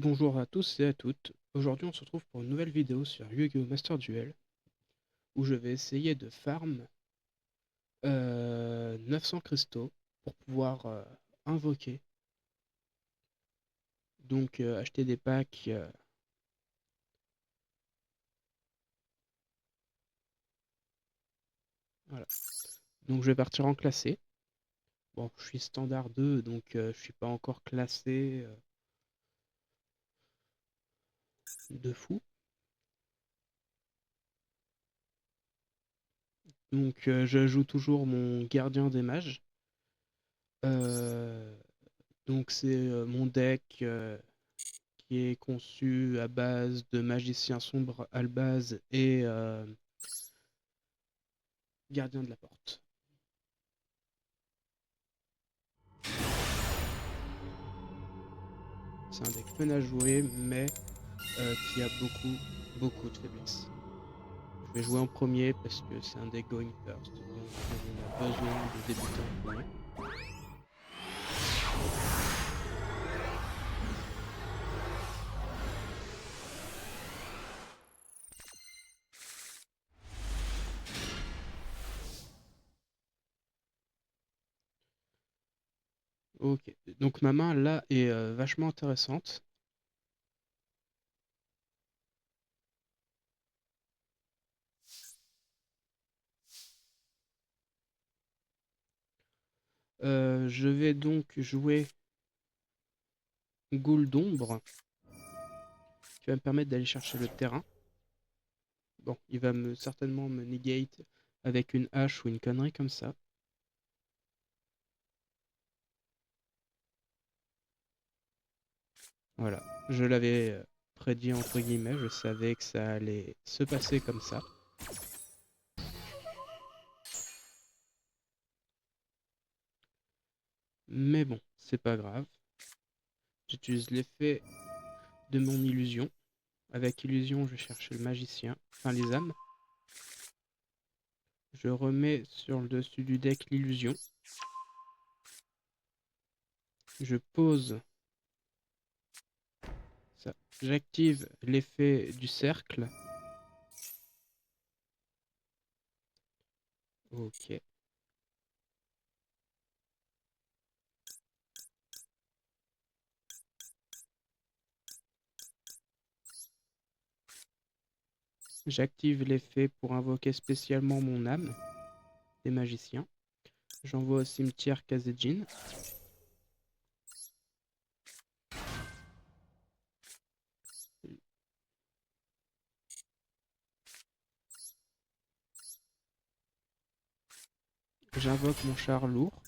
Bonjour à tous et à toutes. Aujourd'hui, on se retrouve pour une nouvelle vidéo sur Yu-Gi-Oh! Master Duel où je vais essayer de farm 900 cristaux pour pouvoir invoquer. Donc, acheter des packs. Voilà. Donc, je vais partir en classé. Bon, je suis standard 2, donc je suis pas encore classé de fou. Donc, je joue toujours mon gardien des mages. Euh, donc, c'est mon deck. Qui est conçu à base de magicien sombre Albaz et gardien de la porte. C'est un deck fun à jouer, mais qui a beaucoup de faiblesses. Je vais jouer en premier parce que c'est un deck going first, donc on a besoin de débuter en premier. Ok, donc ma main là est vachement intéressante. Je vais donc jouer Goule d'ombre qui va me permettre d'aller chercher le terrain. Bon, il va certainement me negate avec une hache ou une connerie comme ça. Voilà, je l'avais prédit entre guillemets, je savais que ça allait se passer comme ça. Mais bon, c'est pas grave. J'utilise l'effet de mon illusion. Avec illusion, je cherche le magicien, enfin les âmes. Je remets sur le dessus du deck l'illusion. Je pose ça. J'active l'effet du cercle. Ok. J'active l'effet pour invoquer spécialement mon âme des magiciens. J'envoie au cimetière Kazejin. J'invoque mon char lourd.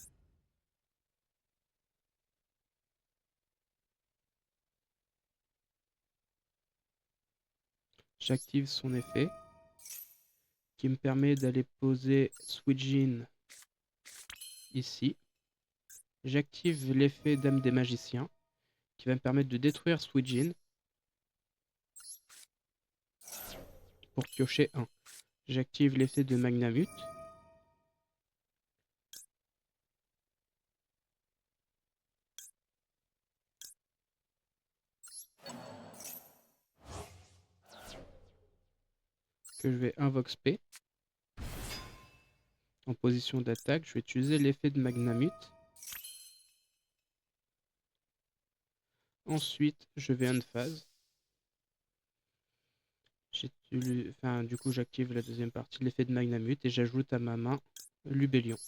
J'active son effet qui me permet d'aller poser Suijin ici. J'active l'effet Dame des Magiciens qui va me permettre de détruire Suijin pour piocher 1. J'active l'effet de Magnamut. Que je vais invoque Spé. En position d'attaque, je vais utiliser l'effet de Magnamut. Ensuite, je vais Unphase. Du coup, j'active la deuxième partie de l'effet de Magnamut et j'ajoute à ma main Lubellion.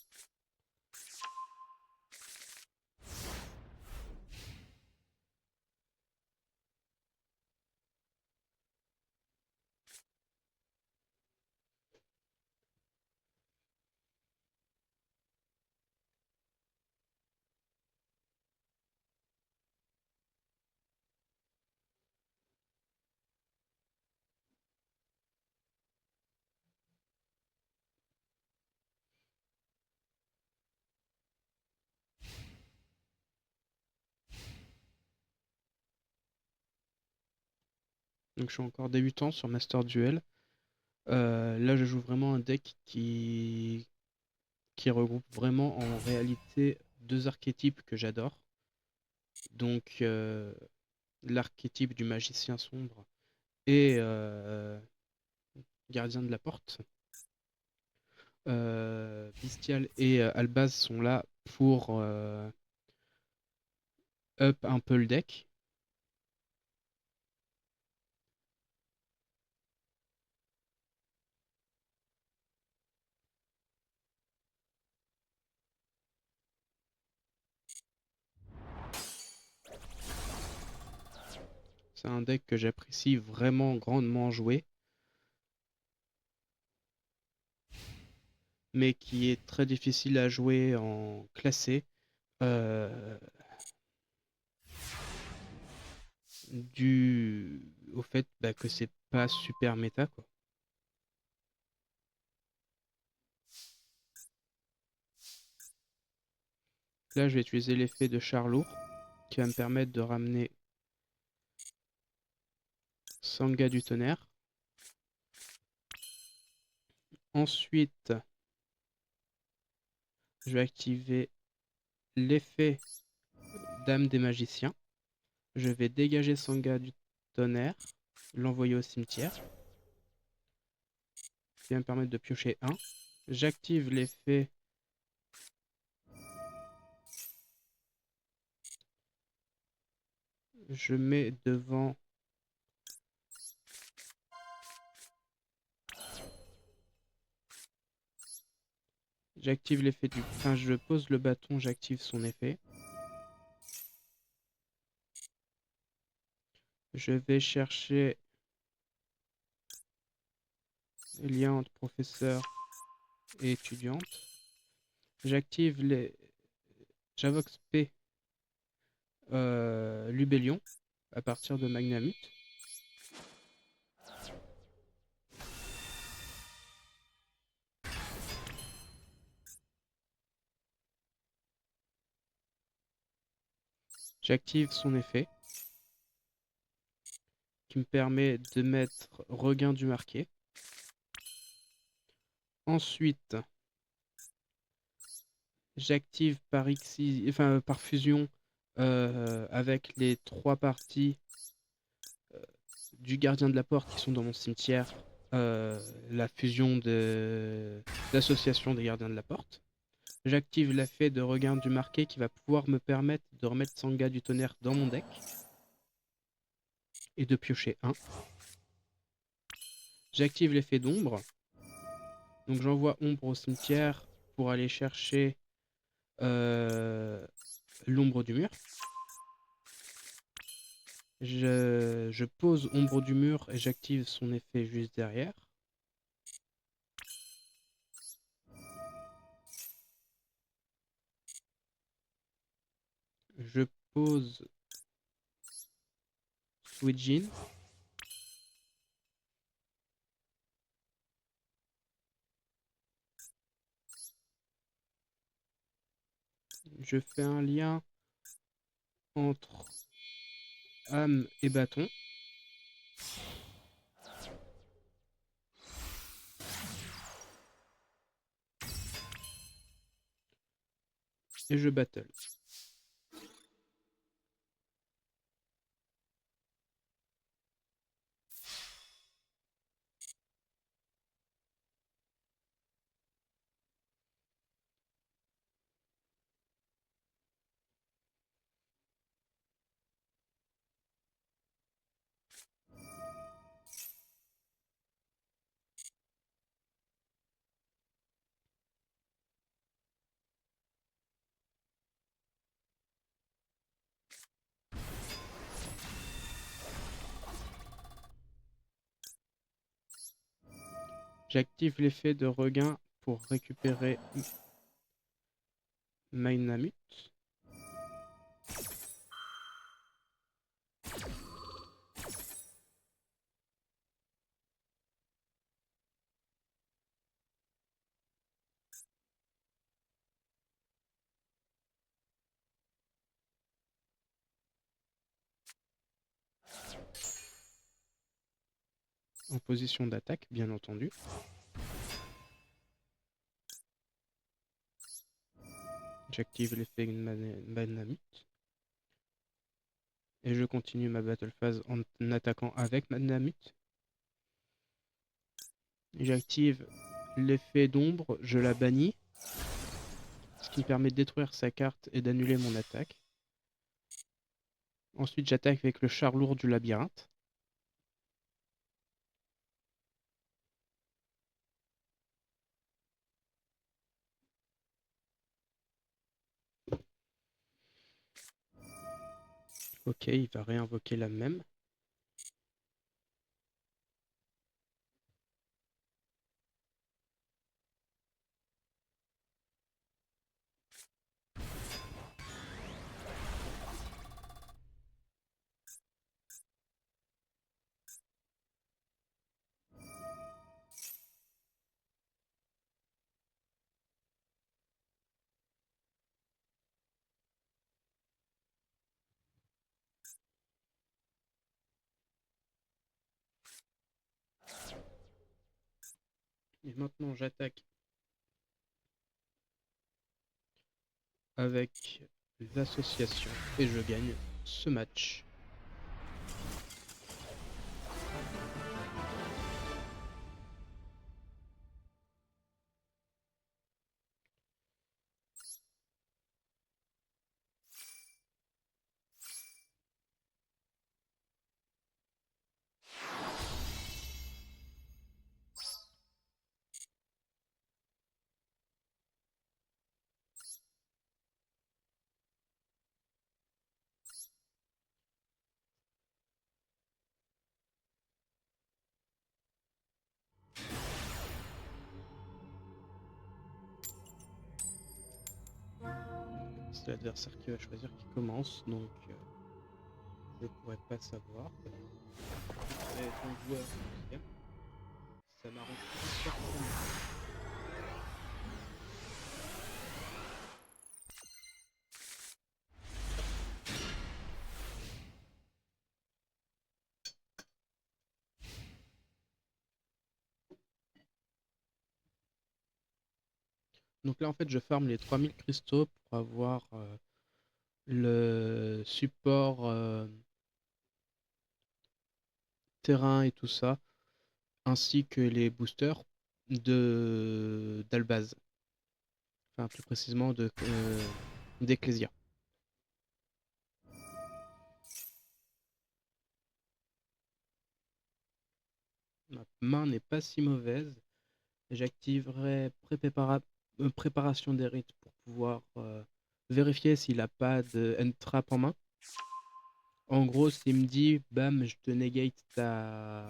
Donc je suis encore débutant sur Master Duel. Là, je joue vraiment un deck qui regroupe vraiment en réalité deux archétypes que j'adore. Donc l'archétype du magicien sombre et gardien de la porte. Bystial et Albaz sont là pour up un peu le deck. C'est un deck que j'apprécie vraiment grandement jouer, mais qui est très difficile à jouer en classé, dû au fait que c'est pas super méta, quoi. Là, je vais utiliser l'effet de Charlour, qui va me permettre de ramener Sangha du Tonnerre. Ensuite, je vais activer l'effet Dame des Magiciens. Je vais dégager Sangha du Tonnerre, l'envoyer au cimetière, qui va me permettre de piocher 1. J'active l'effet je mets devant j'active l'effet du enfin je pose le bâton, j'active son effet. Je vais chercher le lien entre professeur et étudiante. J'active les Javox P Lubellion à partir de Magnamut. J'active son effet qui me permet de mettre regain du marqué. Ensuite, j'active par par fusion avec les 3 parties du gardien de la porte qui sont dans mon cimetière, la fusion de l'association des gardiens de la porte. J'active l'effet de regain du marqué qui va pouvoir me permettre de remettre Sangha du Tonnerre dans mon deck et de piocher 1. J'active l'effet d'ombre. Donc j'envoie ombre au cimetière pour aller chercher l'ombre du mur. Je pose ombre du mur et j'active son effet juste derrière. Je pose Suijin. Je fais un lien entre âme et bâton. Et je battle. J'active l'effet de regain pour récupérer Magnamut. En position d'attaque, bien entendu. J'active l'effet Magnamut. Et je continue ma battle phase en attaquant avec ma Namut. J'active l'effet d'ombre, je la bannis, ce qui me permet de détruire sa carte et d'annuler mon attaque. Ensuite, j'attaque avec le char lourd du labyrinthe. Ok, il va réinvoquer la même. Et maintenant, j'attaque avec l'association et je gagne ce match. C'est l'adversaire qui va choisir qui commence, donc je pourrais pas savoir. Et ton joueur deuxième, ça m'arrange pas forcément. Donc là, en fait, je farme les 3000 cristaux pour avoir le support terrain et tout ça, ainsi que les boosters de d'Albaz, enfin plus précisément d'Ecclesia. Ma main n'est pas si mauvaise. J'activerai préparation des rites pour pouvoir vérifier s'il n'a pas de end trap en main. En gros, s'il me dit, bam, je te negate ta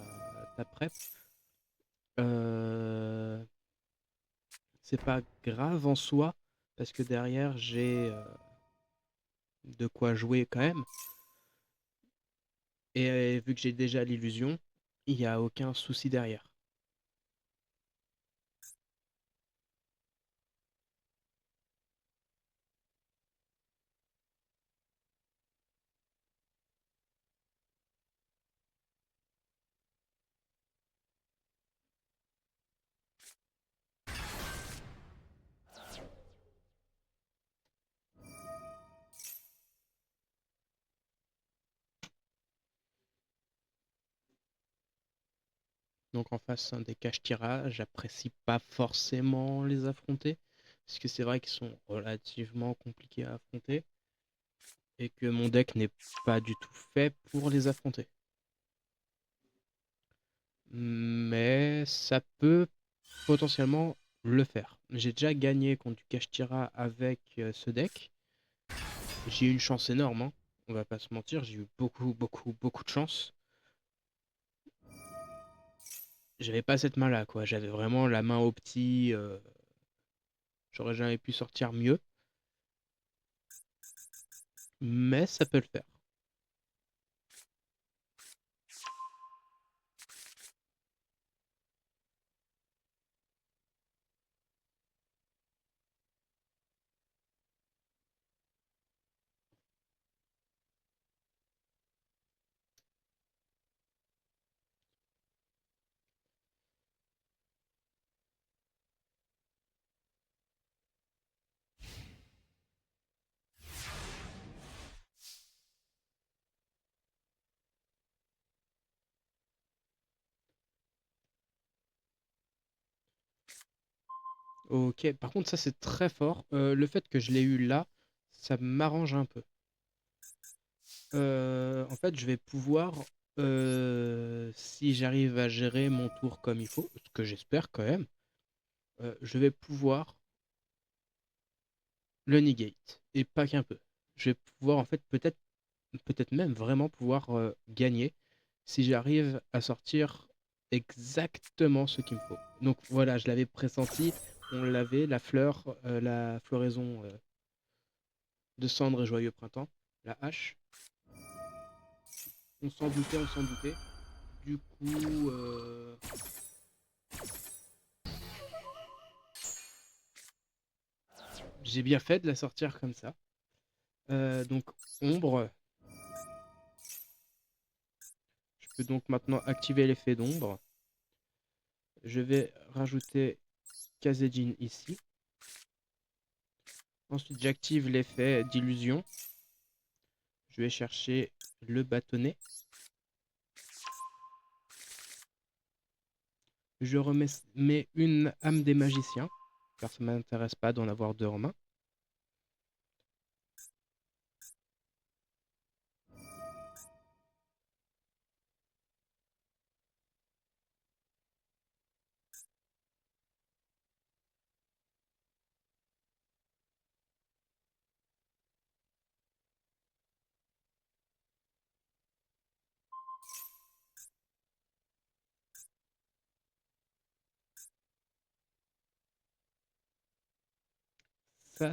prep, euh, c'est pas grave en soi, parce que derrière, j'ai de quoi jouer quand même. Et vu que j'ai déjà l'illusion, il n'y a aucun souci derrière. Donc en face, un des Kashtira, j'apprécie pas forcément les affronter, parce que c'est vrai qu'ils sont relativement compliqués à affronter, et que mon deck n'est pas du tout fait pour les affronter. Mais ça peut potentiellement le faire. J'ai déjà gagné contre du Kashtira avec ce deck. J'ai eu une chance énorme, hein. On va pas se mentir, j'ai eu beaucoup de chance. J'avais pas cette main-là, quoi. J'avais vraiment la main au petit. J'aurais jamais pu sortir mieux. Mais ça peut le faire. Ok, par contre ça c'est très fort. Le fait que je l'ai eu là, ça m'arrange un peu. En fait, je vais pouvoir, si j'arrive à gérer mon tour comme il faut, ce que j'espère quand même, je vais pouvoir le negate. Et pas qu'un peu. Je vais pouvoir en fait peut-être même vraiment pouvoir gagner si j'arrive à sortir exactement ce qu'il me faut. Donc voilà, je l'avais pressenti, on l'avait, la floraison de cendre et joyeux printemps, la hache. On s'en doutait, on s'en doutait. Du coup, j'ai bien fait de la sortir comme ça. Donc ombre, je peux donc maintenant activer l'effet d'ombre. Je vais rajouter Kazejin ici. Ensuite, j'active l'effet d'illusion. Je vais chercher le bâtonnet. Je remets une âme des magiciens, car ça ne m'intéresse pas d'en avoir deux en main.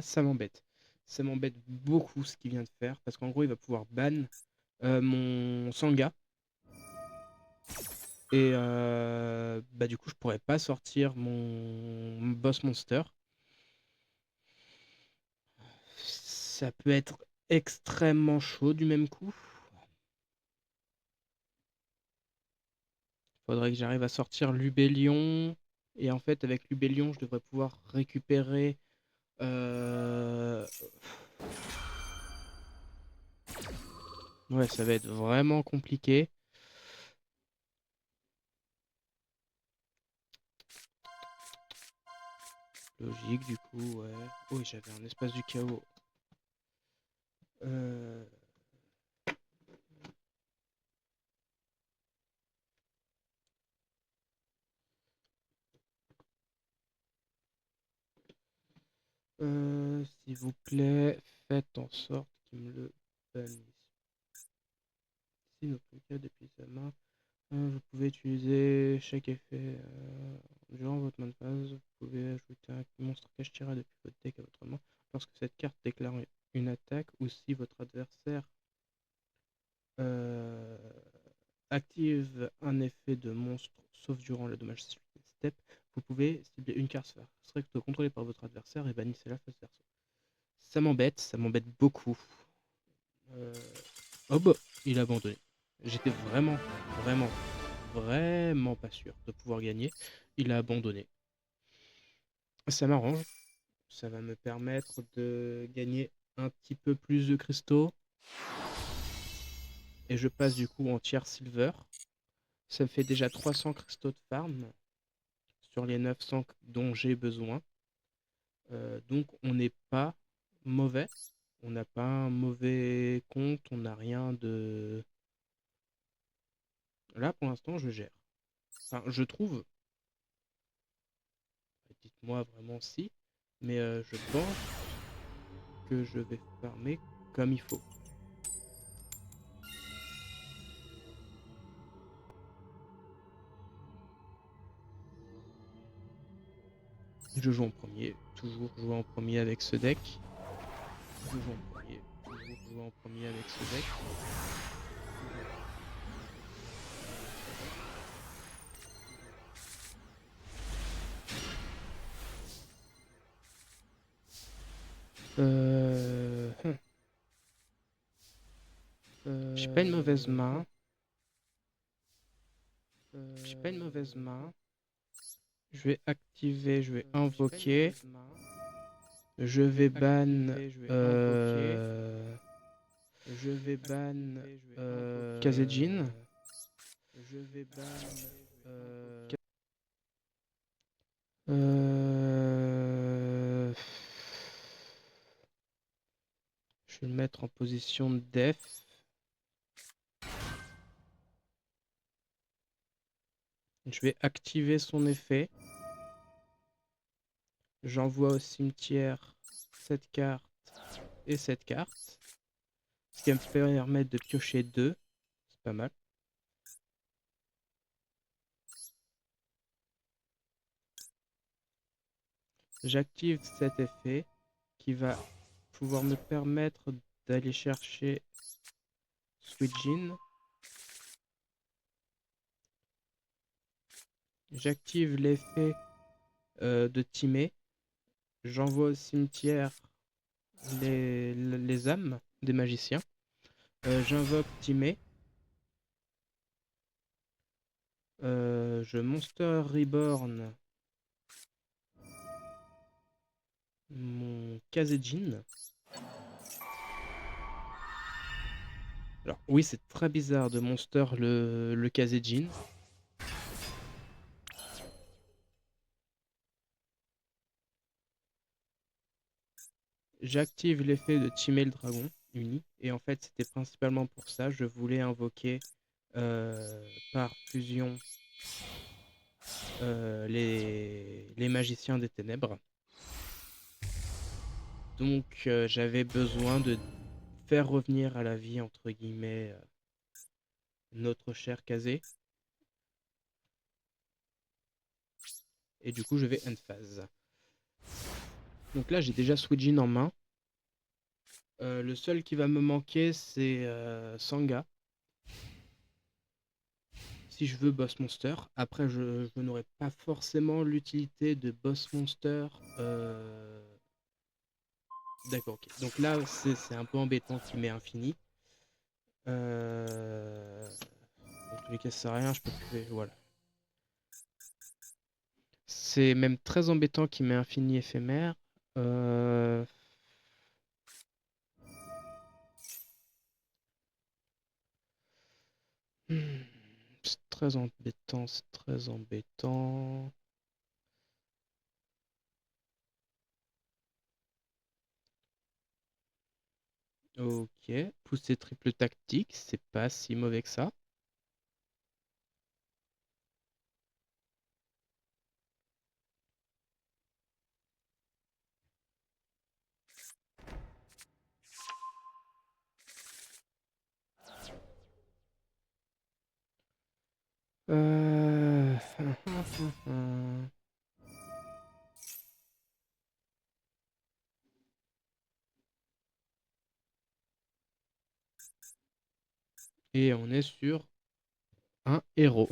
Ça m'embête. Ça m'embête beaucoup ce qu'il vient de faire, parce qu'en gros, il va pouvoir ban mon Sanga. Et bah, du coup, je pourrais pas sortir mon boss monster. Ça peut être extrêmement chaud du même coup. Faudrait que j'arrive à sortir Lubellion. Et en fait, avec Lubellion, je devrais pouvoir récupérer. euh, Ouais, ça va être vraiment compliqué. Logique, du coup, ouais. Oui, j'avais un espace du chaos. Euh, S'il vous plaît, faites en sorte qu'il me le bannisse. Si notre cas depuis sa main, vous pouvez utiliser chaque effet durant votre main de phase. Vous pouvez ajouter un monstre cache tiré depuis votre deck à votre main lorsque cette carte déclare une attaque ou si votre adversaire euh, active un effet de monstre sauf durant le dommage step. Vous pouvez cibler une carte stricte contrôlée par votre adversaire et bannissez-la face verso. Ça m'embête beaucoup. Euh, Oh bah, il a abandonné. J'étais vraiment, vraiment pas sûr de pouvoir gagner. Il a abandonné. Ça m'arrange. Ça va me permettre de gagner un petit peu plus de cristaux. Et je passe du coup en tiers silver. Ça me fait déjà 300 cristaux de farm sur les 900 dont j'ai besoin. Donc on n'est pas mauvais. On n'a pas un mauvais compte. On n'a rien de... Là pour l'instant je gère. Enfin je trouve. Dites-moi vraiment si. Mais je pense que je vais farmer comme il faut. Je joue en premier, toujours jouer en premier avec ce deck. Je joue en premier, toujours jouer en premier avec ce deck. Euh... hum, J'ai pas une mauvaise main. J'ai pas une mauvaise main. Je vais activer, je vais invoquer. Je vais ban. Je vais ban. Kazejin. vais le mettre en position def. Je vais activer son effet. J'envoie au cimetière cette carte et cette carte. Ce qui va me permettre de piocher 2. C'est pas mal. J'active cet effet qui va pouvoir me permettre d'aller chercher Suijin. J'active l'effet de Timé. J'envoie au cimetière les âmes des magiciens. J'invoque Timé. Je Monster Reborn mon Kazejin. Alors oui, c'est très bizarre de Monster le Kazejin. J'active l'effet de Timé le dragon uni. Et en fait, c'était principalement pour ça. Je voulais invoquer par fusion les magiciens des ténèbres. Donc j'avais besoin de faire revenir à la vie, entre guillemets, notre cher Kazé. Et du coup, je vais end phase. Donc là, j'ai déjà Suijin en main. Le seul qui va me manquer, c'est Sanga. Si je veux Boss Monster. Après, je n'aurai pas forcément l'utilité de Boss Monster. D'accord, ok. Donc là, c'est un peu embêtant qu'il m'ait infini. Dans tous les cas, ça sert à rien, je peux plus. Voilà. C'est même très embêtant qu'il m'ait infini éphémère. Euh... hmm, C'est très embêtant, c'est très embêtant. Ok, pousser triple tactique, c'est pas si mauvais que ça. Euh... Et on est sur un héros.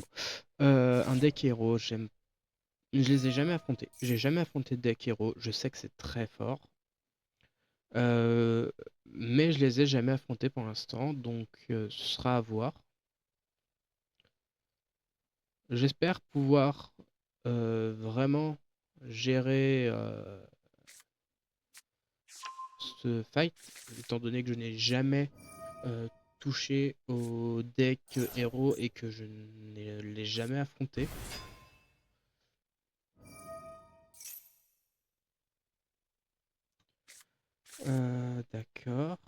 Un deck héros, j'aime. Je les ai jamais affrontés. J'ai jamais affronté de deck héros. Je sais que c'est très fort. Euh, mais je les ai jamais affrontés pour l'instant, donc ce sera à voir. J'espère pouvoir vraiment gérer ce fight, étant donné que je n'ai jamais touché au deck héros et que je ne l'ai jamais affronté. D'accord.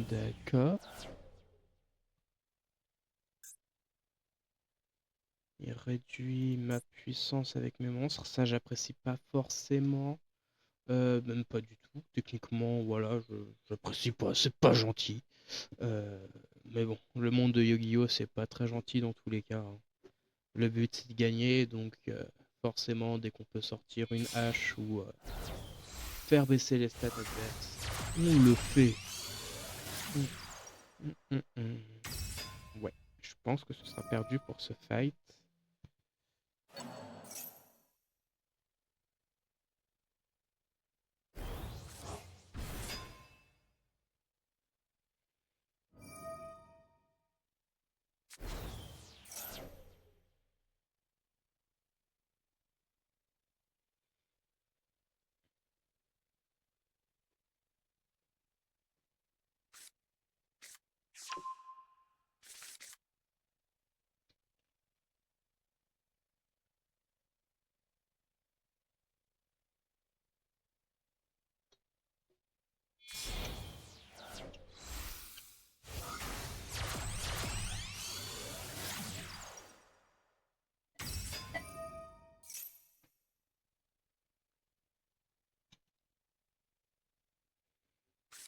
D'accord. Il réduit ma puissance avec mes monstres. Ça, j'apprécie pas forcément. Même pas du tout. Techniquement, voilà, j'apprécie pas, c'est pas gentil. Mais bon, le monde de Yu-Gi-Oh! C'est pas très gentil dans tous les cas, hein. Le but c'est de gagner, donc forcément, dès qu'on peut sortir une hache ou faire baisser les stats adverses, on le fait. Ouais, je pense que ce sera perdu pour ce fight.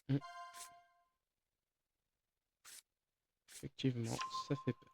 Mm, Effectivement, ça fait peur.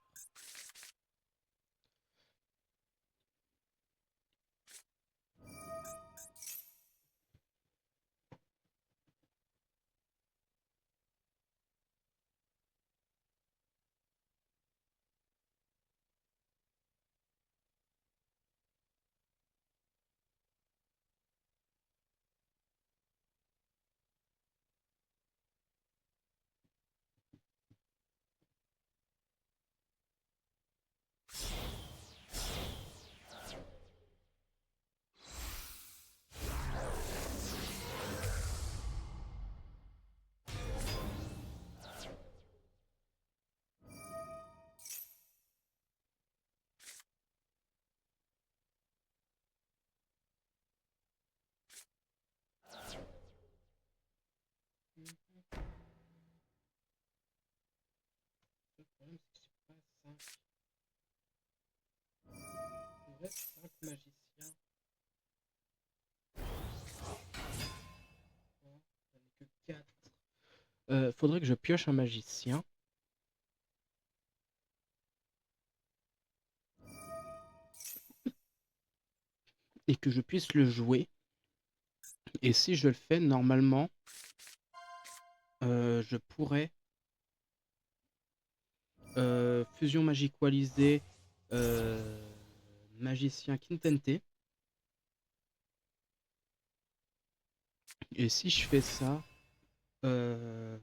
Le problème, c'est que c'est pas 5. Il reste 5 magiciens. J'en ai que 4. Faudrait que je pioche un magicien et que je puisse le jouer. Et si je le fais, normalement, je pourrais fusion magiqualisée, magicien Quintente. Et si je fais ça, euh,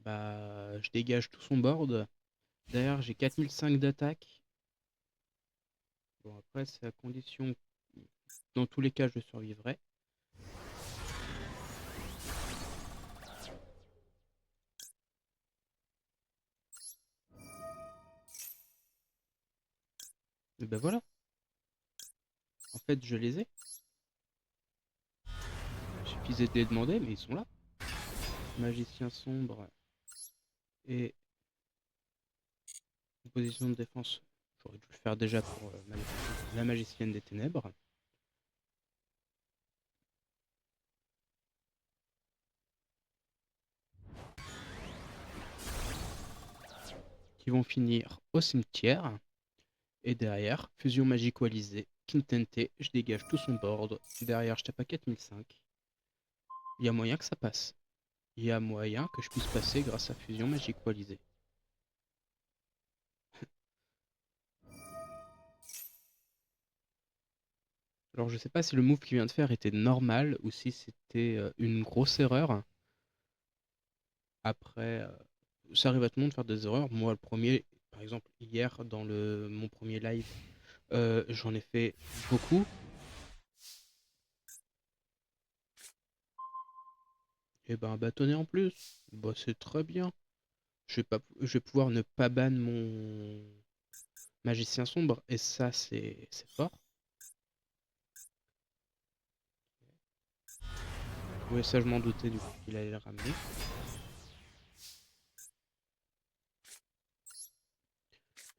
bah, je dégage tout son board. Derrière, j'ai 4005 d'attaque. Bon, après, c'est à condition. Dans tous les cas, je survivrai. Et ben voilà. En fait, je les ai. Il suffisait de les demander, mais ils sont là. Magicien sombre et position de défense. J'aurais dû le faire déjà pour la magicienne des ténèbres. Qui vont finir au cimetière. Et derrière, fusion magiqualisée, Quintente, je dégage tout son board. Derrière, je tape à 4005. Il y a moyen que ça passe. Il y a moyen que je puisse passer grâce à fusion magiqualisée. Alors je sais pas si le move qu'il vient de faire était normal ou si c'était une grosse erreur. Après, ça arrive à tout le monde de faire des erreurs. Moi, le premier, par exemple, hier, dans mon premier live, j'en ai fait beaucoup. Et ben, bâtonner en plus, bah, c'est très bien. Je vais pouvoir ne pas ban mon magicien sombre, et ça, c'est fort. Oui, ça, je m'en doutais du coup qu'il allait le ramener.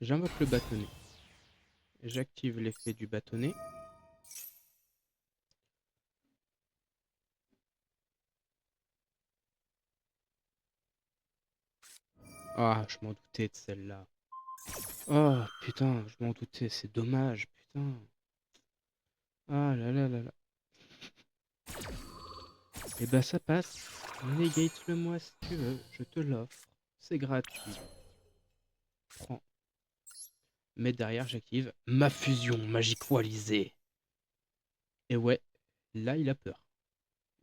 J'invoque le bâtonnet. J'active l'effet du bâtonnet. Ah, je m'en doutais de celle-là. Oh, putain, je m'en doutais, c'est dommage, putain. Ah là là là là. Eh ben ça passe. Negate-le-moi si tu veux, je te l'offre. C'est gratuit. Prends. Mais derrière, j'active ma fusion magiqualisée. Et ouais, là, il a peur.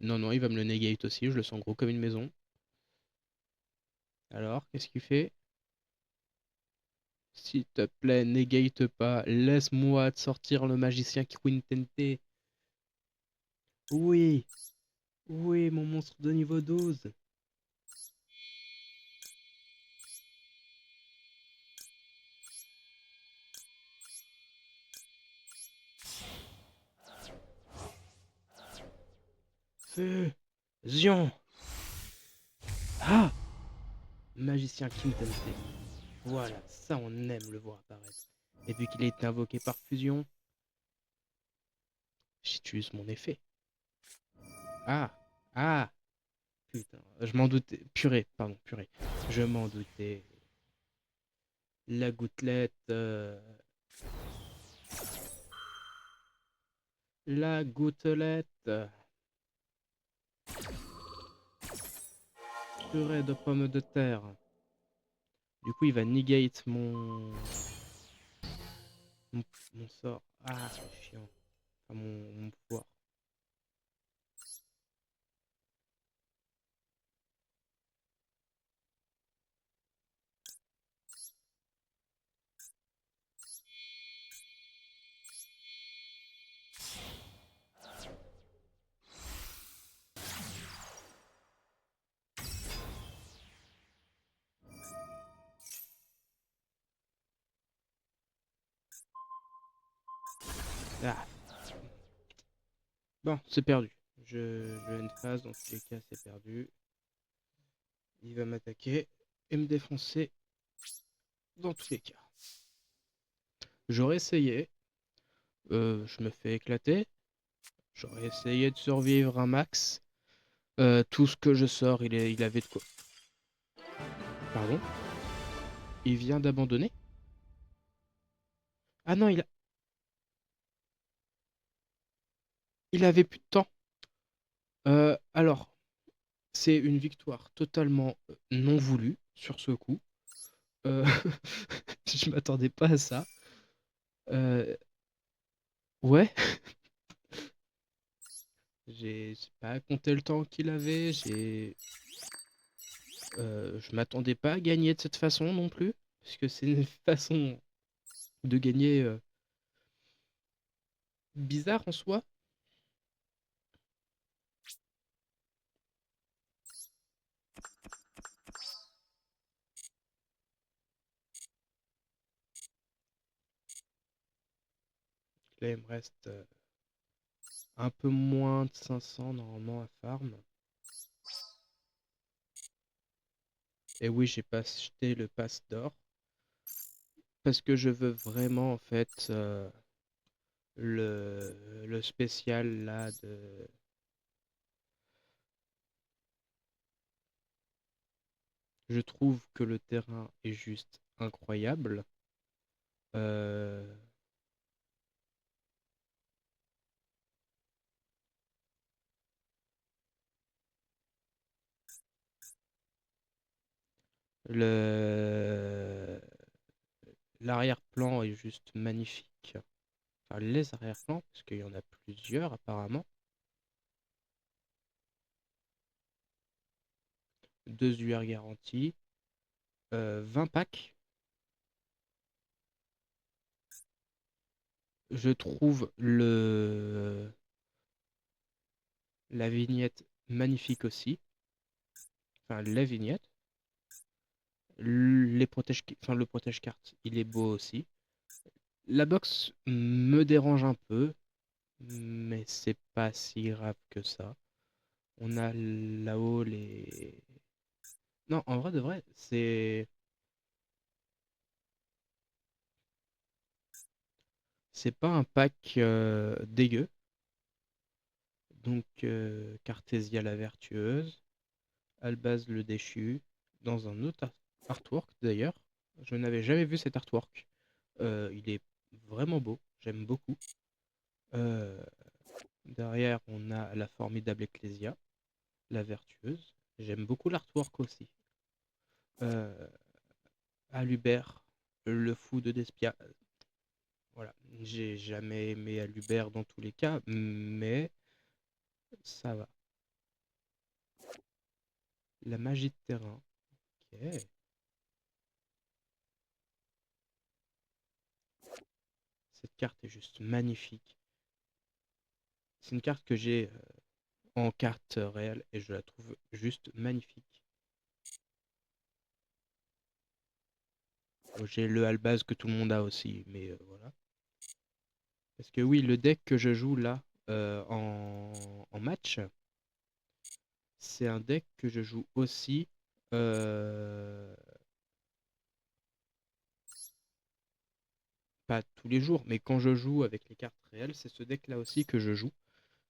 Non, non, il va me le negate aussi, je le sens gros comme une maison. Alors, qu'est-ce qu'il fait? S'il te plaît, negate pas. Laisse-moi te sortir le magicien Quintente. Oui, oui, mon monstre de niveau 12. Fusion. Ah! Magicien Quintente. Voilà, ça on aime le voir apparaître. Et vu qu'il a été invoqué par fusion, j'utilise mon effet. Ah! Ah! Putain, je m'en doutais. Purée, pardon, purée. Je m'en doutais. La gouttelette. La gouttelette. Purée de pommes de terre. Du coup, il va negate mon, mon sort. Ah, c'est chiant. Enfin, mon pouvoir. Ah, bon, c'est perdu. Je end phase, dans tous les cas, c'est perdu. Il va m'attaquer et me défoncer dans tous les cas. J'aurais essayé. Je me fais éclater. J'aurais essayé de survivre un max. Tout ce que je sors, il avait de quoi. Pardon? Il vient d'abandonner? Ah non, il avait plus de temps. Alors, c'est une victoire totalement non voulue sur ce coup. Euh, je m'attendais pas à ça. Euh, ouais, j'ai pas compté le temps qu'il avait. Je m'attendais pas à gagner de cette façon non plus, puisque c'est une façon de gagner bizarre en soi. Là, il me reste un peu moins de 500 normalement à farm. Et oui, j'ai pas acheté le pass d'or parce que je veux vraiment en fait le spécial là de. Je trouve que le terrain est juste incroyable. Euh, le L'arrière-plan est juste magnifique. Enfin, les arrière-plans, parce qu'il y en a plusieurs apparemment. 2 UR garantie. 20 packs. Je trouve la vignette magnifique aussi. Enfin, les vignettes. Enfin, le protège-carte, il est beau aussi. La box me dérange un peu, mais c'est pas si grave que ça. On a là-haut les. Non, en vrai de vrai, c'est pas un pack dégueu. Donc, Cartésia la vertueuse, Albaz le déchu, dans un autre. artwork d'ailleurs. Je n'avais jamais vu cet artwork. Il est vraiment beau, j'aime beaucoup. Euh, Derrière, on a la formidable Ecclesia, la vertueuse. J'aime beaucoup l'artwork aussi. Euh, Alubert, le fou de Despia. Voilà, j'ai jamais aimé Alubert dans tous les cas, mais ça va. La magie de terrain. Ok. Cette carte est juste magnifique. C'est une carte que j'ai en carte réelle et je la trouve juste magnifique. Bon, j'ai le Albaz que tout le monde a aussi, mais voilà. Parce que oui, le deck que je joue là en match, c'est un deck que je joue aussi euh, pas tous les jours, mais quand je joue avec les cartes réelles, c'est ce deck là aussi que je joue.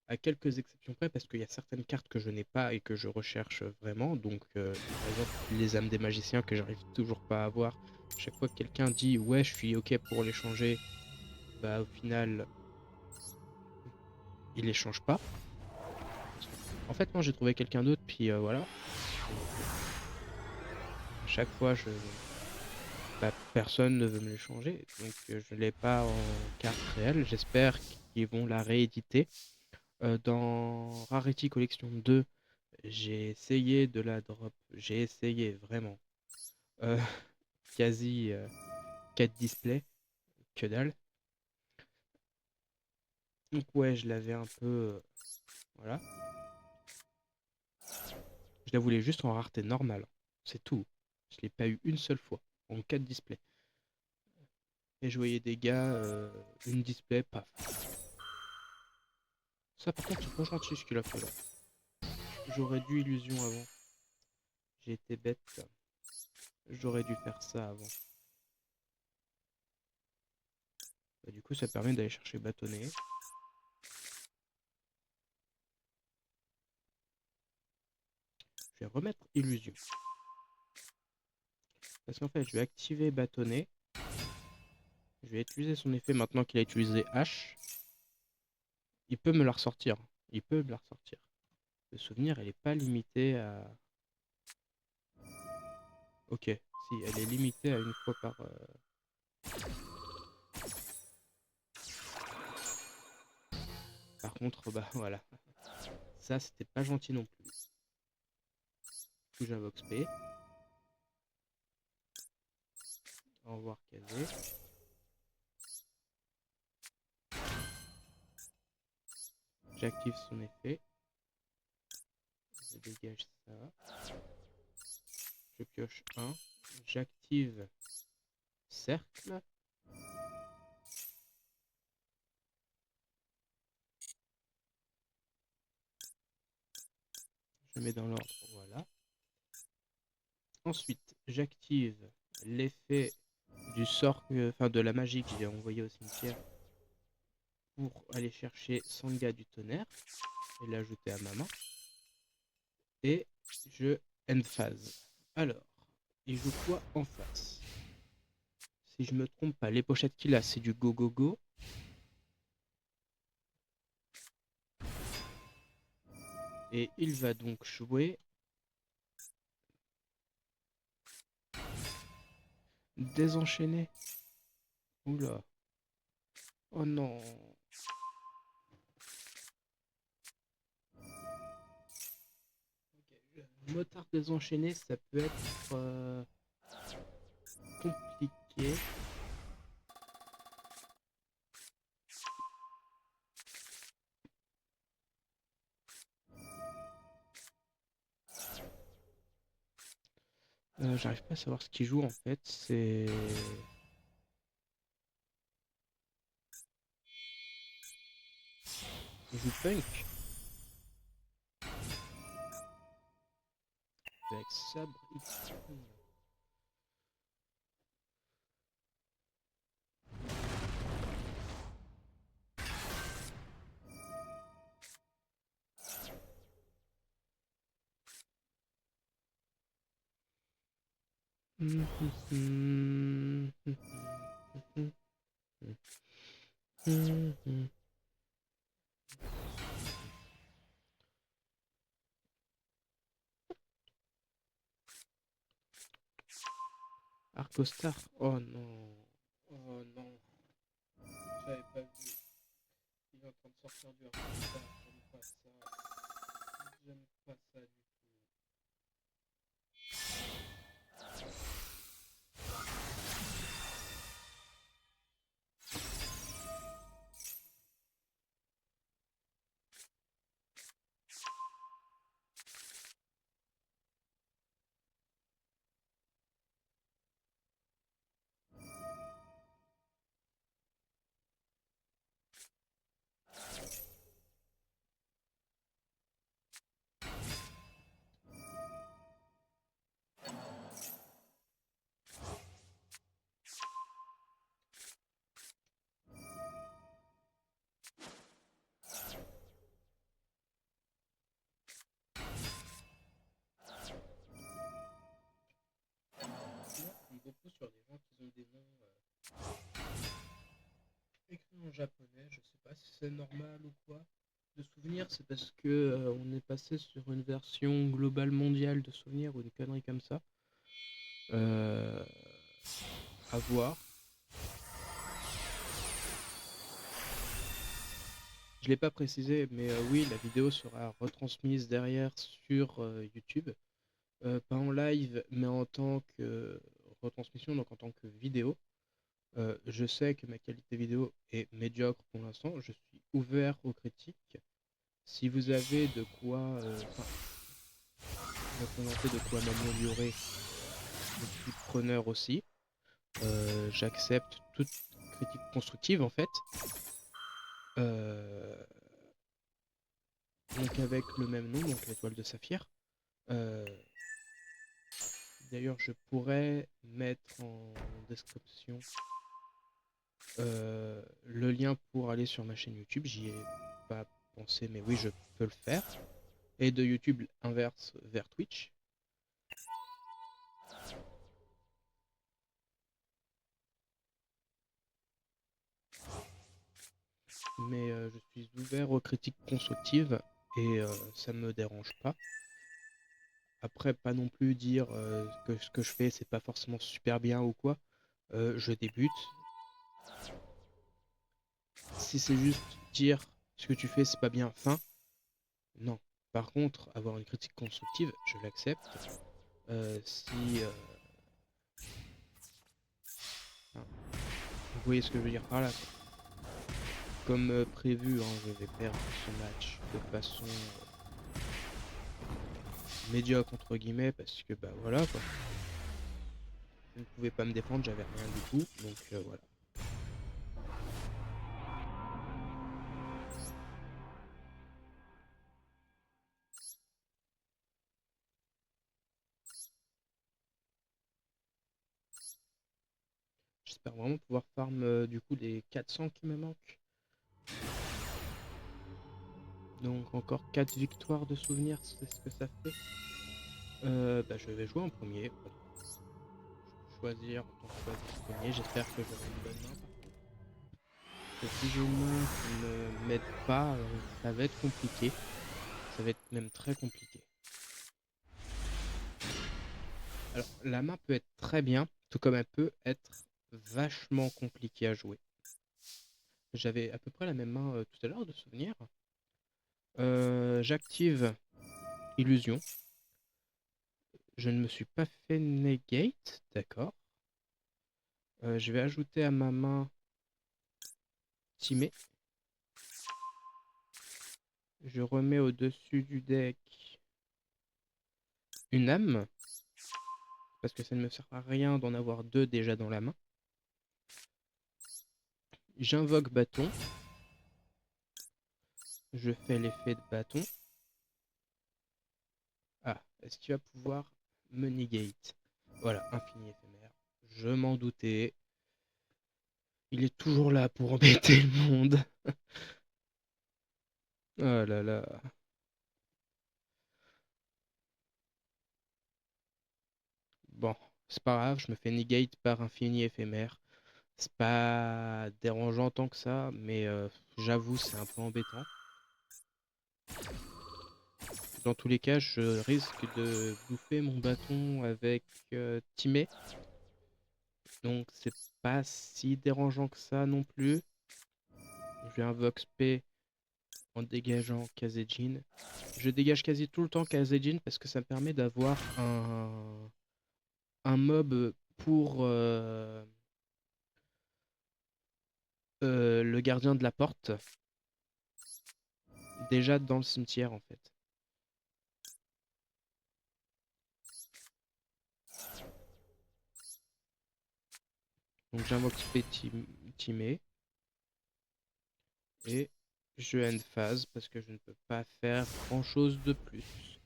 À quelques exceptions près, parce qu'il y a certaines cartes que je n'ai pas et que je recherche vraiment. Donc, par exemple, les âmes des magiciens que j'arrive toujours pas à avoir. Chaque fois que quelqu'un dit ouais, je suis ok pour les changer, bah au final, il les change pas. En fait, moi j'ai trouvé quelqu'un d'autre, puis voilà. À chaque fois, bah, personne ne veut me les changer. Donc, je ne l'ai pas en carte réelle. J'espère qu'ils vont la rééditer. Dans Rarity Collection 2, j'ai essayé de la drop. J'ai essayé vraiment. Euh, Quasi 4 displays, que dalle. Donc ouais, je l'avais un peu... voilà. Je la voulais juste en rareté normale. C'est tout. Je l'ai pas eu une seule fois, en 4 displays. Et je voyais des gars, une display, paf. Ça par contre, c'est pas gentil ce qu'il a fait là. J'aurais dû illusion avant. J'ai été bête. J'aurais dû faire ça avant. Bah, du coup, ça permet d'aller chercher bâtonnet. Je vais remettre illusion. Parce qu'en fait, je vais activer bâtonnet. Je vais utiliser son effet maintenant qu'il a utilisé H. Il peut me la ressortir. Il peut me la ressortir. Le souvenir, elle n'est pas limitée à... Ok, si, elle est limitée à une fois par... Par contre, bah voilà. Ça, c'était pas gentil non plus. Du coup, j'invoque P. Au revoir, casé. J'active son effet. Je dégage ça. Je pioche un. J'active cercle. Je mets dans l'ordre, voilà. Ensuite, j'active l'effet du sort, enfin de la magie que j'ai envoyé au cimetière pour aller chercher Sangha du tonnerre et l'ajouter à ma main. Et je end phase. Alors, il joue quoi en face? Si je me trompe pas, les pochettes qu'il a, c'est du go go go. Et il va donc jouer désenchaîné. Oula. Oh non. Motard désenchaîné, ça peut être compliqué. J'arrive pas à savoir ce qu'il joue en fait. C'est... Il joue punk avec sabre X. Arcostar. Oh non. Oh non. J'avais pas vu. Il est en train de sortir du Arcostar. J'aime pas ça. J'aime pas ça du tout. Moi, je tombe beaucoup sur des gens qui ont des noms écrits en japonais. Je sais pas si c'est normal ou quoi. De souvenirs, c'est parce que on est passé sur une version globale mondiale de souvenirs ou une connerie comme ça. Euh, à voir. Je l'ai pas précisé, mais oui, la vidéo sera retransmise derrière sur YouTube. Pas en live, mais en tant que retransmission, donc en tant que vidéo. Je sais que ma qualité vidéo est médiocre pour l'instant. Je suis ouvert aux critiques. Si vous avez de quoi me présenter, de quoi m'améliorer, je suis preneur aussi. J'accepte toute critique constructive en fait. Euh, donc avec le même nom, donc l'étoile de saphir. Euh, D'ailleurs, je pourrais mettre en description le lien pour aller sur ma chaîne YouTube. J'y ai pas pensé, mais oui, je peux le faire. Et de YouTube inverse vers Twitch. Mais je suis ouvert aux critiques constructives et ça me dérange pas. Après, pas non plus dire que ce que je fais, c'est pas forcément super bien ou quoi. Je débute. Si c'est juste dire ce que tu fais, c'est pas bien, fin, non. Par contre, avoir une critique constructive, je l'accepte. Si enfin, vous voyez ce que je veux dire par là, quoi. Comme prévu, hein, je vais perdre ce match de façon médiocre entre guillemets parce que bah voilà quoi. Je ne pouvais pas me défendre, j'avais rien du tout, donc voilà. J'espère vraiment pouvoir farm du coup les 400 qui me manquent. Donc encore 4 victoires de souvenirs, c'est ce que ça fait. Bah, je vais jouer en premier. Voilà. Je vais choisir en tant que choisir premier. J'espère que j'aurai une bonne main par contre. Parce que si j'ai une main qui ne m'aide pas, ça va être compliqué. Ça va être même très compliqué. Alors la main peut être très bien, tout comme elle peut être vachement compliquée à jouer. J'avais à peu près la même main tout à l'heure de souvenir. J'active Illusion. Je ne me suis pas fait negate, d'accord. Je vais ajouter à ma main Timé. Je remets au-dessus du deck une âme, parce que ça ne me sert à rien d'en avoir deux déjà dans la main. J'invoque bâton. Je fais l'effet de bâton. Ah, est-ce qu'il va pouvoir me negate? Voilà, infini éphémère. Je m'en doutais. Il est toujours là pour embêter le monde. Oh là là. Bon, C'est pas grave, je me fais negate par infini éphémère. C'est pas dérangeant tant que ça, mais j'avoue, c'est un peu embêtant. Dans tous les cas, je risque de bouffer mon bâton avec Timé. Donc c'est pas si dérangeant que ça non plus. Je vais invoque P en dégageant Kazejin. Je dégage quasi tout le temps Kazejin parce que ça me permet d'avoir un mob pour le gardien de la porte. Déjà dans le cimetière en fait. Donc j'invoque P Timé. Et je end phase parce que je ne peux pas faire grand chose de plus.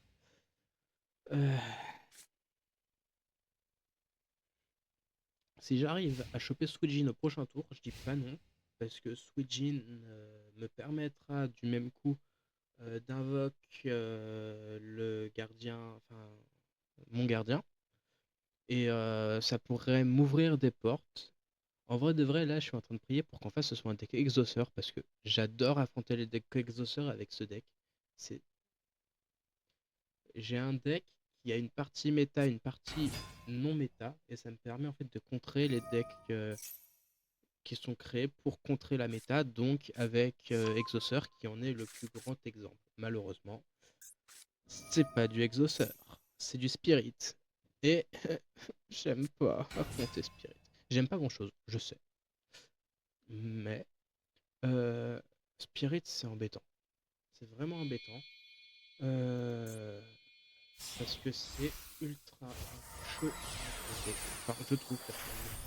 Euh, Si j'arrive à choper Suijin au prochain tour, je dis pas non, parce que Suijin me permettra du même coup d'invoque le gardien, enfin mon gardien, et ça pourrait m'ouvrir des portes. En vrai de vrai, là, je suis en train de prier pour qu'en face ce soit un deck Exauceur, parce que j'adore affronter les decks Exauceur avec ce deck. C'est J'ai un deck qui a une partie méta, une partie non méta, et ça me permet en fait de contrer les decks qui sont créés pour contrer la méta, donc avec Exauceur qui en est le plus grand exemple. Malheureusement, c'est pas du Exauceur, c'est du Spirit. Et j'aime pas affronter Spirit. J'aime pas grand chose, je sais. Mais euh, Spirit, c'est embêtant. C'est vraiment embêtant. Euh, Parce que c'est ultra chaud à affronter. Enfin, je trouve personnellement.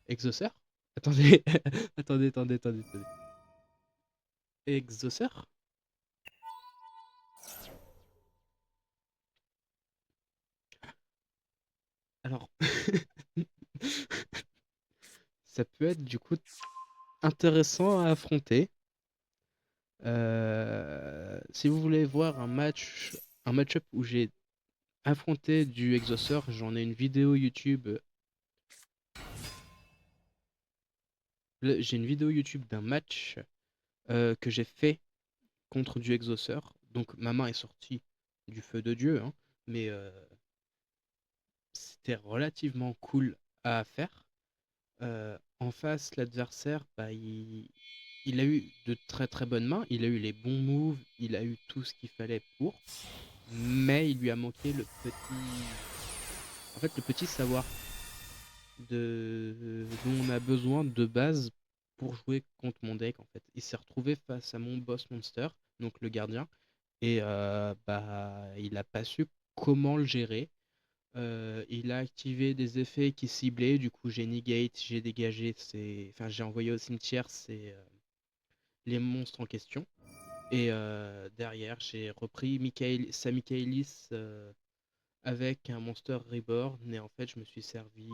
Exauceur? Attendez, attendez. Exauceur? Alors, ça peut être du coup intéressant à affronter. Si vous voulez voir un match-up où j'ai affronté du Exauceur, j'en ai une vidéo YouTube. J'ai une vidéo YouTube d'un match que j'ai fait contre du Exauceur. Donc ma main est sortie du feu de Dieu, hein, mais c'était relativement cool à faire. En face, l'adversaire, bah, il a eu de très très bonnes mains, il a eu les bons moves, il a eu tout ce qu'il fallait pour, mais il lui a manqué le petit savoir dont on a besoin de base pour jouer contre mon deck en fait. Il s'est retrouvé face à mon boss monster, donc le gardien, et bah il a pas su comment le gérer. Il a activé des effets qui ciblaient, du coup j'ai negate, j'ai dégagé enfin j'ai envoyé au cimetière les monstres en question. Et derrière j'ai repris sa Michaelis avec un monster reborn et en fait je me suis servi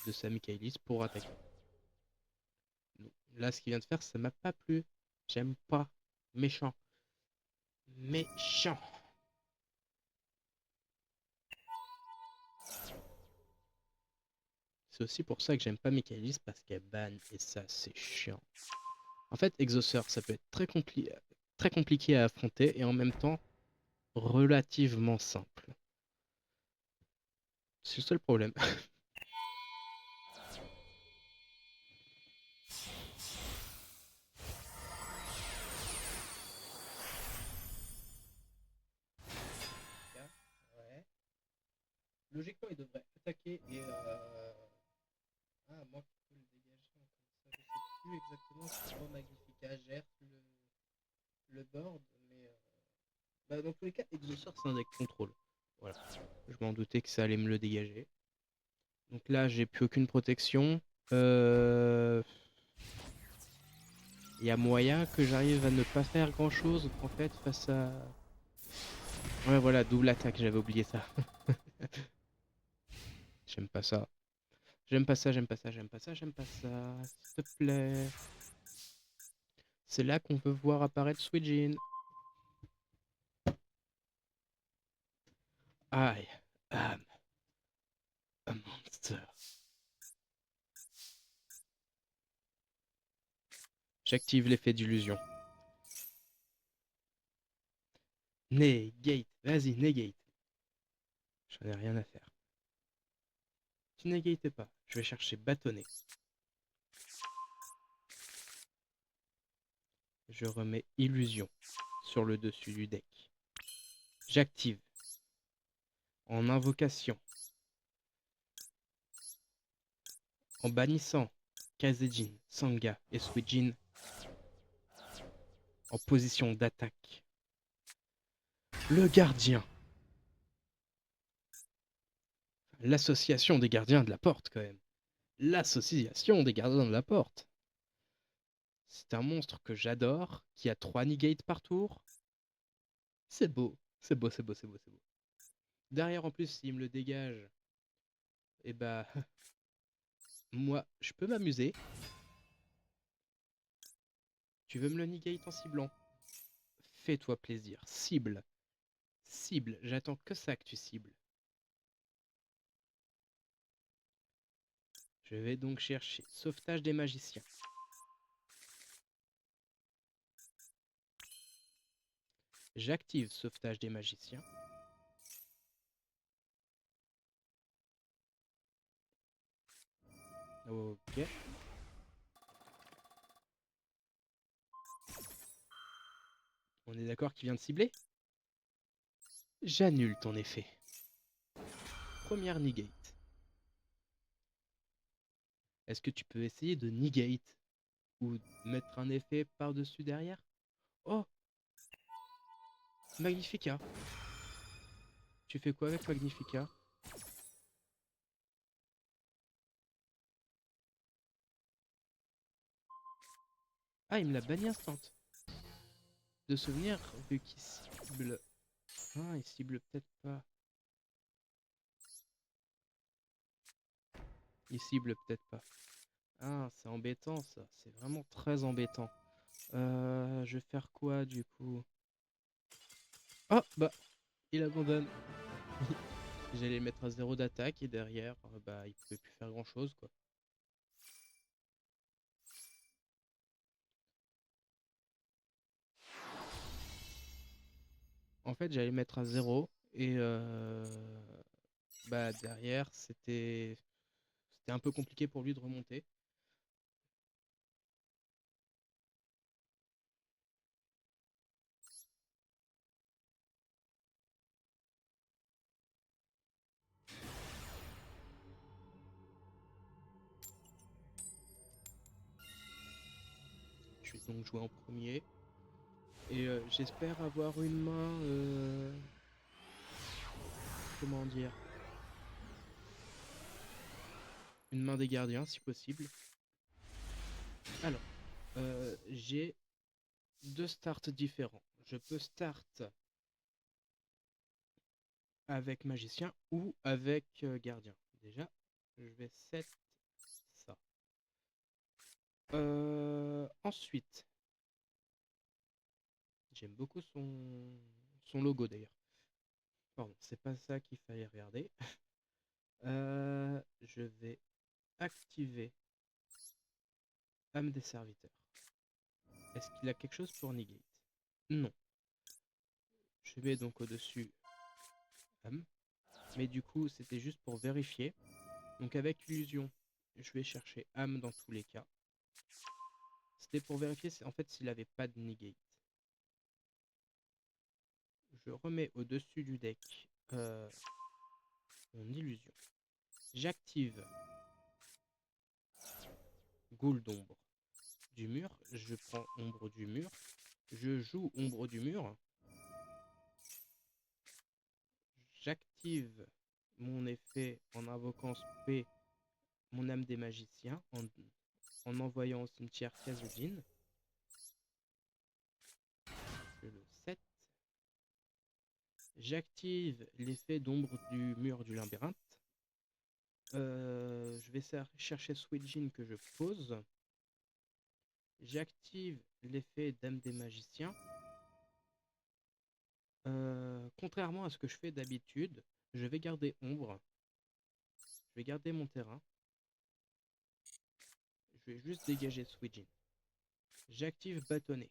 de sa Michaelis pour attaquer. Donc, là ce qu'il vient de faire ça m'a pas plu. J'aime pas. Méchant. Méchant. C'est aussi pour ça que j'aime pas Michaelis parce qu'elle ban et ça c'est chiant. En fait, Exauceur, ça peut être très compliqué à affronter et en même temps relativement simple. C'est le seul problème. Ouais. Logiquement, il devrait attaquer et ah, moi qui peux le dégager comme ça. Je sais plus exactement si Rome Magnifica gère le board, mais bah, dans tous les cas, Exauceur, c'est un deck contrôle. Voilà. Je m'en doutais que ça allait me le dégager. Donc là, j'ai plus aucune protection. Euh... Il y a moyen que j'arrive à ne pas faire grand chose en fait face à. Ouais, voilà, double attaque, j'avais oublié ça. J'aime pas ça. J'aime pas ça. S'il te plaît. C'est là qu'on veut voir apparaître Suijin. Aïe. Ah. J'active l'effet d'illusion. Negate. Vas-y, negate. J'en ai rien à faire. Tu négates pas. Je vais chercher bâtonnet. Je remets illusion sur le dessus du deck. J'active en invocation, en bannissant Kazejin, Sanga et Suijin en position d'attaque. Le gardien. L'association des gardiens de la porte, quand même. L'association des gardiens de la porte. C'est un monstre que j'adore, qui a 3 negates par tour. C'est beau, c'est beau, c'est beau, c'est beau, c'est beau. Derrière, en plus, s'il me le dégage, et bah, moi, je peux m'amuser. Tu veux me le negate en ciblant? Fais-toi plaisir. Cible. Cible. J'attends que ça que tu cibles. Je vais donc chercher sauvetage des magiciens. J'active sauvetage des magiciens. Ok. On est d'accord qu'il vient de cibler? J'annule ton effet. Première negate. Est-ce que tu peux essayer de negate ou mettre un effet par-dessus derrière? Oh, Magnifica. Tu fais quoi avec Magnifica? Ah, il me l'a banni instant. De souvenir, vu qu'il cible... Ah, il cible peut-être pas. Il cible peut-être pas. Ah, c'est embêtant ça. C'est vraiment très embêtant. Je vais faire quoi du coup? Oh, bah, il abandonne. J'allais mettre à 0 d'attaque et derrière, bah, il pouvait plus faire grand-chose quoi. En fait, j'allais mettre à 0 et bah derrière, c'était un peu compliqué pour lui de remonter. Je vais donc jouer en premier et j'espère avoir une main, comment dire, une main des gardiens si possible. Alors, j'ai 2 starts différents. Je peux start avec magicien ou avec gardien. Déjà, je vais set ça. Ensuite, j'aime beaucoup son logo d'ailleurs. Pardon, c'est pas ça qu'il fallait regarder. Je vais activer âme des serviteurs. Est-ce qu'il a quelque chose pour negate? Non. Je vais donc au-dessus âme. Mais du coup, c'était juste pour vérifier. Donc avec illusion, je vais chercher âme dans tous les cas. C'était pour vérifier en fait s'il avait pas de negate. Je remets au-dessus du deck mon illusion. J'active Ghoul d'ombre du mur. Je prends ombre du mur. Je joue ombre du mur. J'active mon effet en invoquant P, mon âme des magiciens, en envoyant au cimetière Kazujin. Je le set. J'active l'effet d'ombre du mur du labyrinthe. Je vais chercher Suijin que je pose. J'active l'effet d'âme des magiciens. Contrairement à ce que je fais d'habitude, je vais garder ombre. Je vais garder mon terrain. Je vais juste dégager Suijin. J'active bâtonnet.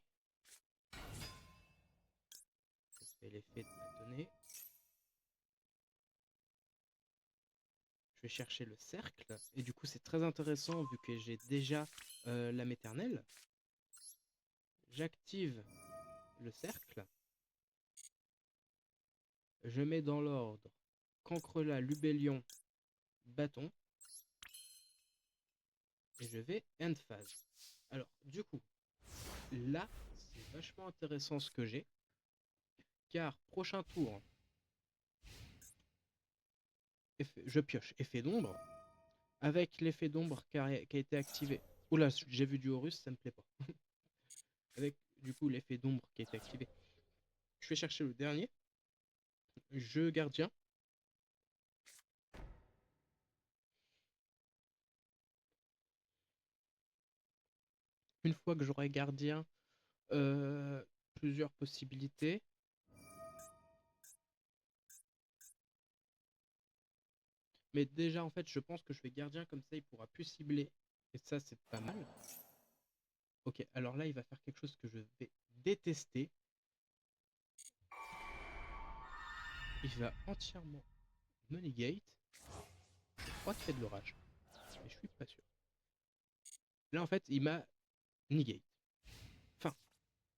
Je fais l'effet de bâtonnet. Je vais chercher le cercle. Et du coup, c'est très intéressant vu que j'ai déjà l'âme éternelle. J'active le cercle. Je mets dans l'ordre Cancrelat, Lubellion, Bâton. Et je vais end phase. Alors, du coup, là, c'est vachement intéressant ce que j'ai. Car, prochain tour, je pioche effet d'ombre. Avec l'effet d'ombre qui a été activé. Oula, j'ai vu du Horus, ça me plaît pas. Avec, du coup, l'effet d'ombre qui a été activé. Je vais chercher le dernier. Jeu gardien. Une fois que j'aurai gardien, plusieurs possibilités. Mais déjà, en fait, je pense que je vais gardien, comme ça, il pourra plus cibler. Et ça, c'est pas mal. Ok, alors là, il va faire quelque chose que je vais détester. Il va entièrement me negate. Je crois qu'il fait de l'orage. Mais je suis pas sûr. Là, en fait, il m'a negate. Enfin,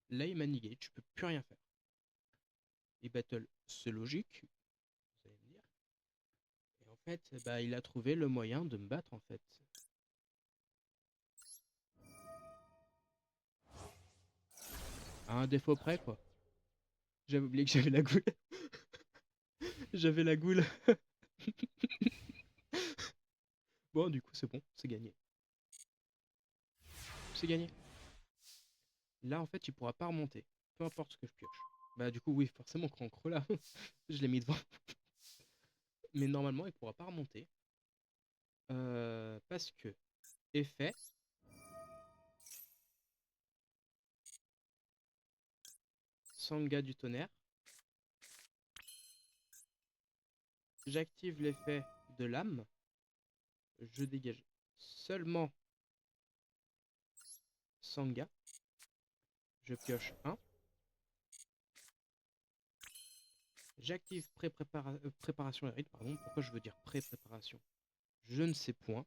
là, il m'a negate. Je peux plus rien faire. Et battle, c'est logique. Vous allez me dire. Et en fait, bah, il a trouvé le moyen de me battre, en fait. À un défaut près, quoi. J'avais oublié que j'avais la goule. J'avais la goule. Bon, du coup, c'est bon. C'est gagné. C'est gagné. Là, en fait, il pourra pas remonter. Peu importe ce que je pioche. Bah, du coup, oui, forcément, Cancre là. Je l'ai mis devant. Mais normalement, il pourra pas remonter. Parce que, effet, Sangha du tonnerre. J'active l'effet de l'âme. Je dégage seulement Sangha. Je pioche 1. J'active préparation et rite, pardon. Pourquoi je veux dire pré-préparation? Je ne sais point.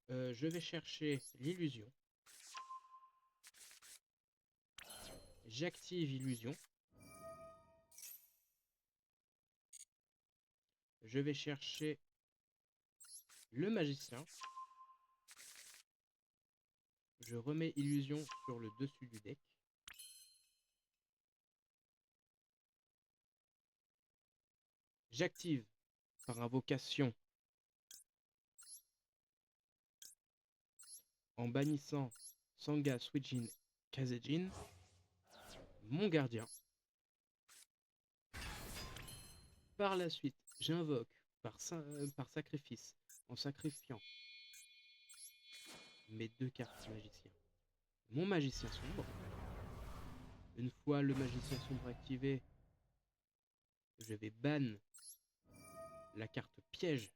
Je vais chercher l'illusion. J'active illusion. Je vais chercher le magicien. Je remets illusion sur le dessus du deck. J'active par invocation en bannissant Sangha, Suijin, Kazejin, mon gardien. Par la suite, j'invoque par sacrifice, en sacrifiant mes 2 cartes magiciens, mon magicien sombre. Une fois le magicien sombre activé, je vais ban la carte piège,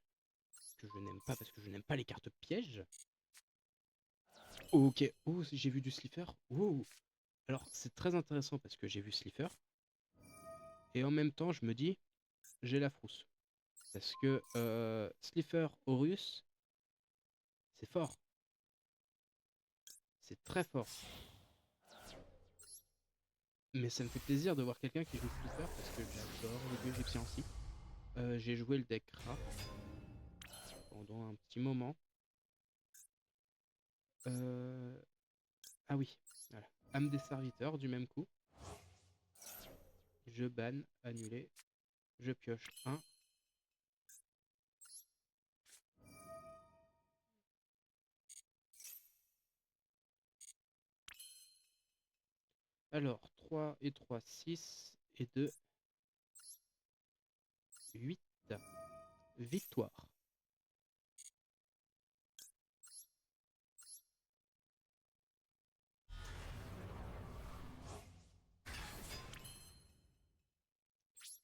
que je n'aime pas parce que je n'aime pas les cartes pièges. Ok, oh, j'ai vu du Slifer. Oh. Alors, c'est très intéressant parce que j'ai vu Slifer. Et en même temps, je me dis, j'ai la frousse. Parce que Slifer Horus, c'est fort. C'est très fort. Mais ça me fait plaisir de voir quelqu'un qui joue Slifer parce que j'adore le dieu égyptien aussi. J'ai joué le deck Ra pendant un petit moment. Ah oui, voilà. Âme des serviteurs du même coup. Je banne, annuler. Je pioche 1. Alors, 3 et 3, 6 et 2, 8. Victoire.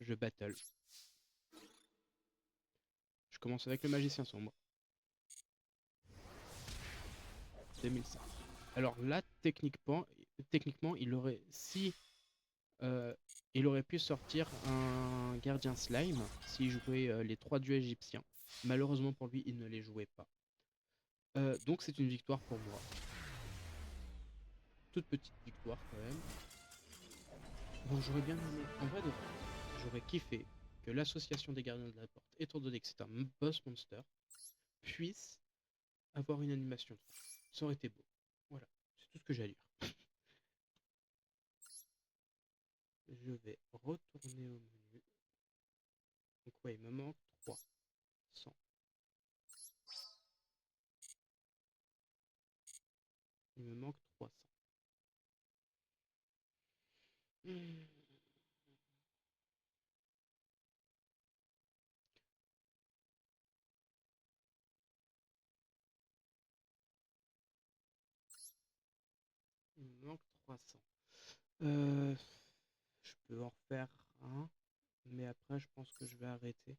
Je battle. Je commence avec le magicien sombre. 2005. Alors là, techniquement, techniquement, il aurait, si il aurait pu sortir un gardien slime s'il jouait les 3 dieux égyptiens. Malheureusement pour lui, il ne les jouait pas. Donc c'est une victoire pour moi. Toute petite victoire quand même. Bon, j'aurais bien aimé, en vrai de vrai, j'aurais kiffé que l'association des gardiens de la porte, étant donné que c'est un boss monster, puisse avoir une animation de fin. Ça aurait été beau. Voilà, c'est tout ce que j'ai à dire. Je vais retourner au menu. Donc ouais, il me manque 300. Il me manque 300. Hmm. Il me manque 300. Euh, je peux en refaire un, mais après je pense que je vais arrêter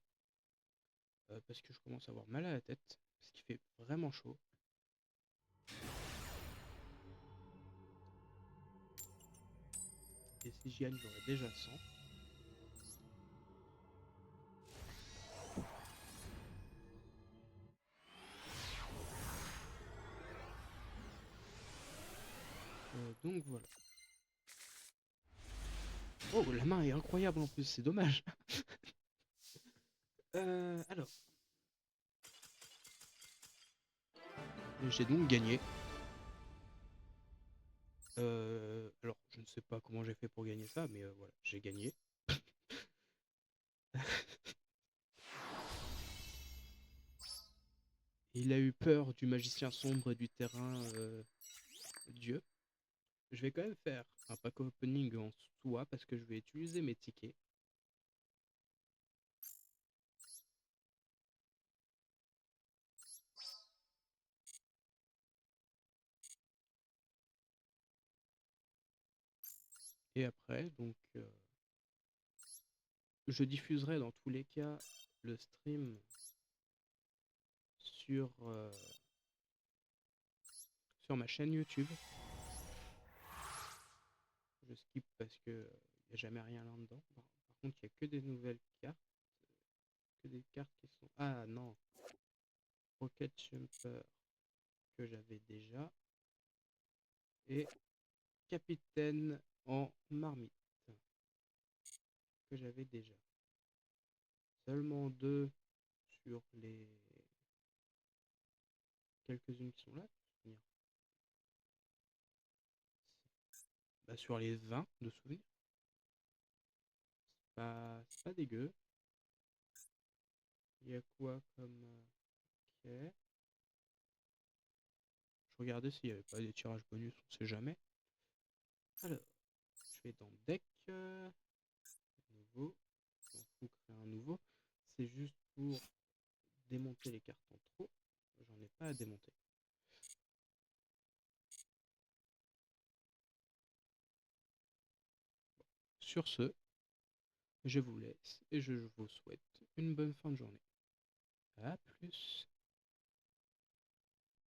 parce que je commence à avoir mal à la tête, parce qu'il fait vraiment chaud. Et si j'y gagne, j'aurai déjà 100. Donc voilà. Oh, la main est incroyable en plus, c'est dommage. Alors, j'ai donc gagné. Alors, je ne sais pas comment j'ai fait pour gagner ça, mais voilà, j'ai gagné. Il a eu peur du magicien sombre et du terrain dieu. Je vais quand même faire un pack opening en soi parce que je vais utiliser mes tickets. Et après, donc, je diffuserai dans tous les cas le stream sur ma chaîne YouTube. Je skip parce que il n'y a jamais rien là-dedans. Par contre, il n'y a que des nouvelles cartes. Que des cartes qui sont... Ah non, Rocket Jumper que j'avais déjà. Et Capitaine en marmite que j'avais déjà. Seulement deux sur les quelques-unes qui sont là. Bah, sur les 20 de souvenirs. C'est pas dégueu. Il y a quoi comme... Ok. Je regardais s'il n'y avait pas des tirages bonus, on sait jamais. Alors, je vais dans deck. Nouveau. Je m'en fous, créer un nouveau. C'est juste pour démonter les cartes en trop. J'en ai pas à démonter. Sur ce, je vous laisse et je vous souhaite une bonne fin de journée. A plus.